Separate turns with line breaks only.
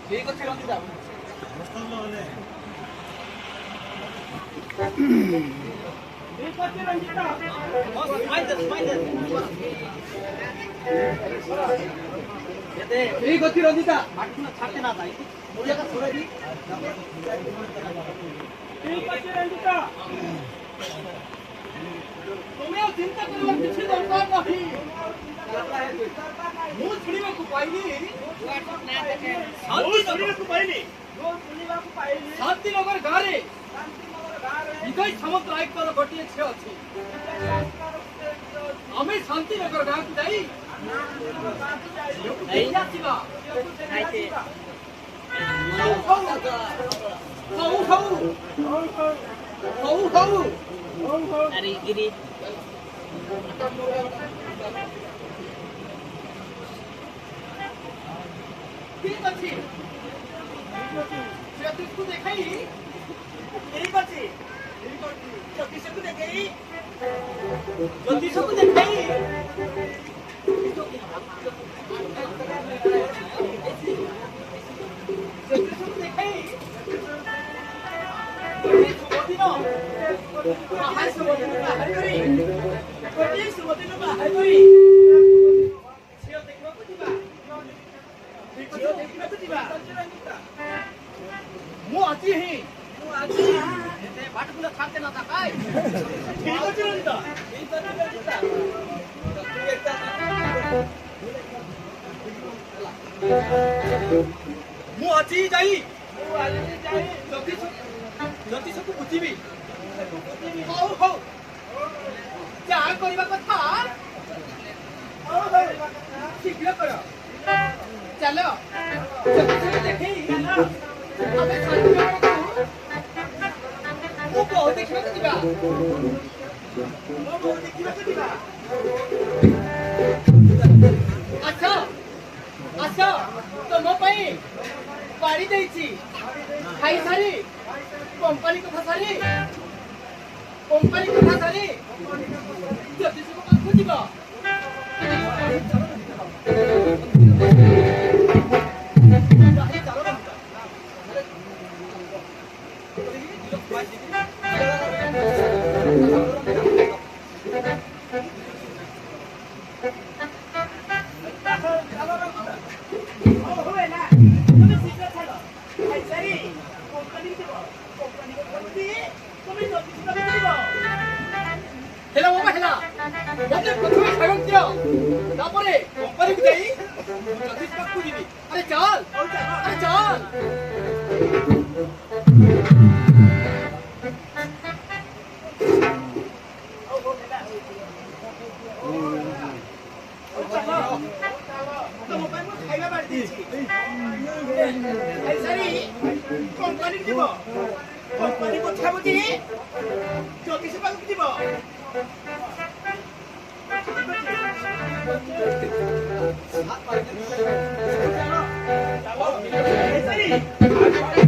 ଠିକ ଅଛି ରଞ୍ଜିତା। ठीक ଅଛି ରଞ୍ଜିତା। ଛାଡତେ ନା ଭାଇ ମୁଳିଆ का छोड़ा दी। ठीक ଅଛି ରଞ୍ଜିତା। ତୁମେ ଆଉ ଚିନ୍ତା କରିବାର କିଛି ଦରକାର ନାହିଁ। ମୁଁ ଶୁଣିବାକୁ ପାଇଲି ଶାନ୍ତିନଗର ଗାଁରେ ବିଜୟ ସାମନ୍ତରାୟଙ୍କର ଗୋଟିଏ ଝିଅ ଅଛି। ଆମେ ଶାନ୍ତିନଗର ଗାଁକୁ ଯାଇ ଆସିବା। ठीक अच्छी ज्योतिष को देखाई। ठीक अच्छी ज्योतिष को देखाई। ज्योतिष को देखाई। ज्योतिष को देखाई। सुबोधिनो बाहर सुबोधिनो बाहर करी। कोटी सुबोधिनो बाहर करी। झियो देखବାକୁ ଯିବା। ଝିଅ ଦେଖିବାକୁ ଯିବା। ମୁଁ ଆଜି ହିଁ ଏତେ ବାଟକୁଲା ଛାଡତେ ନା କାଇ। ଠିକ ଅଛି ରଞ୍ଜିତା। ମୁଁ ଆଜି ଯାଇ ଜ୍ୟୋତିଷକୁ ବୁଝିବି। ହଉ ହଉ ଯାହା କରିବା କଥା ଶୀଘ୍ର କର। चलो देखी अच्छा अच्छा तुम पाड़ी खाई सारी कंपनी कथा सारी ज्योतिष को पाखु जीव। अरे चल अरे चल कंपनी को छाबुची ज्योतिष पाखु जीव। Sorry.